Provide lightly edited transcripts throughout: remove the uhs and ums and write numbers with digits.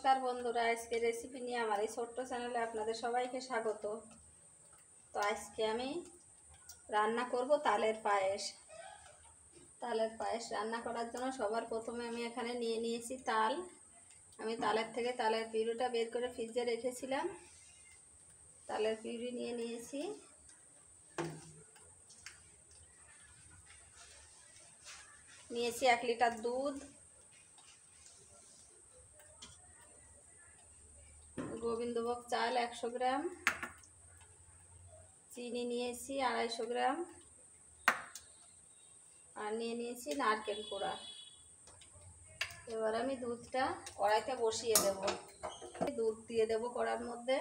নমস্কার বন্ধুরা, আজকে রেসিপি নিয়ে আমার এই ছোট্ট চ্যানেলে আপনাদের সবাইকে স্বাগত। তো আজকে আমি রান্না করব তালের পায়েস। তালের পায়েস রান্না করার জন্য সবার প্রথমে আমি এখানে নিয়ে নিয়েছি তাল। আমি তালের থেকে তালের পিউরিটা বের করে ফ্রিজে রেখেছিলাম। তালের পিউরি নিয়ে নিয়েছি। নিয়েছি 1 লিটার দুধ, গোবিন্দভোগ চাল 100 গ্রাম, চিনি নিয়েছি 250 গ্রাম, আর নিয়ে নিয়েছি নারকেল কোড়া। এবার আমি দুধটা কড়াইতে বসিয়ে দেব। দুধ দিয়ে দেব কড়ার মধ্যে।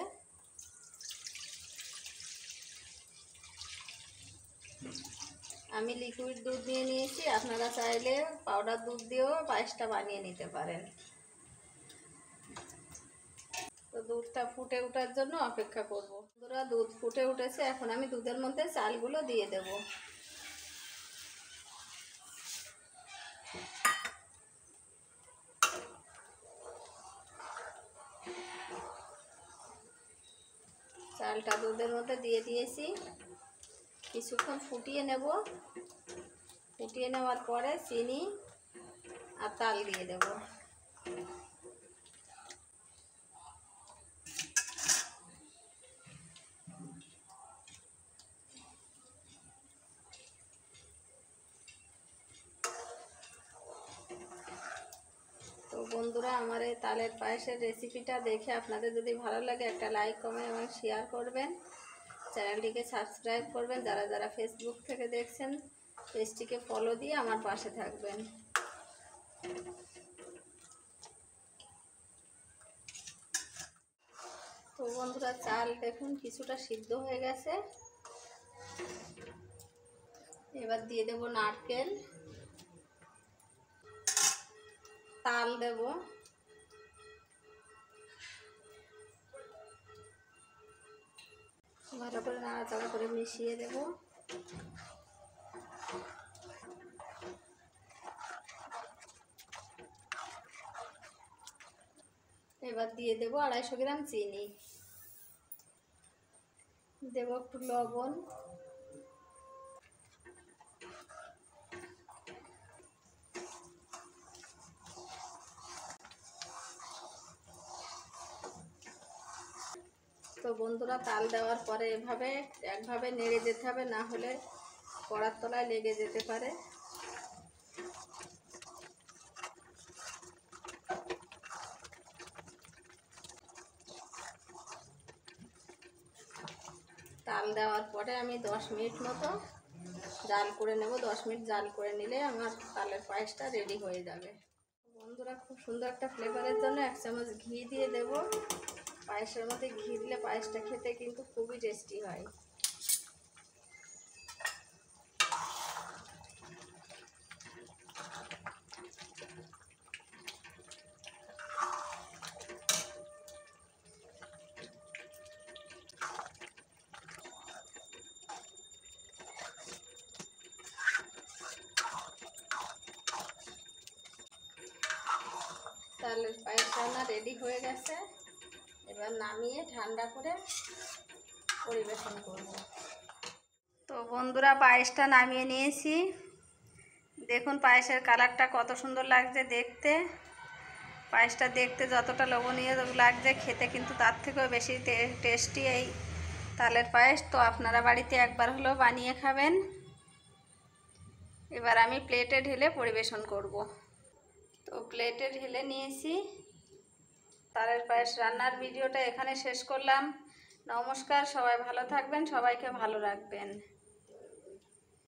আমি লিকুইড দুধ নিয়ে নিয়েছি, আপনারা চাইলে পাউডার দুধ দিয়েও পায়েসটা বানিয়ে নিতে পারেন। তো দুধটা ফুটে ওঠার জন্য অপেক্ষা করব। বন্ধুরা, দুধ ফুটে উঠেছে, এখন আমি দুধের মধ্যে চালগুলো দিয়ে দেব। চালটা দুধের মধ্যে দিয়ে দিয়েছি। কিছুক্ষণ ফুটিয়ে নেব। ফুটিয়ে নেওয়ার পরে চিনি আর তাল দিয়ে দেব। তো বন্ধুরা, আমার এই তালের পায়েসের রেসিপিটা দেখে আপনাদের যদি ভালো লাগে একটা লাইক, কমেন্ট এবং শেয়ার করবেন। চ্যানেলটিকে সাবস্ক্রাইব করবেন। যারা যারা ফেসবুক থেকে দেখছেন, পেজটিকে ফলো দিয়ে আমার পাশে থাকবেন। তো বন্ধুরা, চাল দেখুন কিছুটা সিদ্ধ হয়ে গেছে। এবার দিয়ে দেব নারকেল, তাল দেব, ভালো করে নাড়াচাড়া করে মিশিয়ে দেব। এবার দিয়ে দেব 250 গ্রাম চিনি, দেব একটু লবণ, তো বন্ধুরা, তাল দেওয়ার পরে একভাবে নেড়ে যেতে হবে, না হলে কড়ার তলায় লেগে যেতে পারে। তাল দেওয়ার পরে আমি 10 মিনিট মতো জাল করে নেব। 10 মিনিট জাল করে নিলে আমার তালের পায়েসটা রেডি হয়ে যাবে। বন্ধুরা, খুব সুন্দর একটা ফ্লেভারের জন্য 1 চামচ ঘি দিয়ে দেব। পায়েসের মধ্যে ঘি দিলে পায়েসটা খেতে কিন্তু খুবই টেস্টি হয়। তালের পায়েস রান্না রেডি হয়ে গেছে। এবার নামিয়ে ঠান্ডা করে পরিবেশন করব। তো বন্ধুরা, পায়েসটা নামিয়ে নিয়েছি। দেখুন পায়েসের কালারটা কত সুন্দর লাগছে দেখতে। পায়েসটা দেখতে যতটা লোভনীয় লাগছে, খেতে কিন্তু তার থেকেও বেশি টেস্টি এই তালের পায়েস। তো আপনারা বাড়িতে একবার হলেও বানিয়ে খাবেন। এবার আমি প্লেটে ঢেলে পরিবেশন করব। তো প্লেটে ঢেলে নিয়েছি। তালের পায়েস রান্নার ভিডিওটা এখানে শেষ করলাম। নমস্কার, সবাই ভালো থাকবেন, সবাইকে ভালো রাখবেন।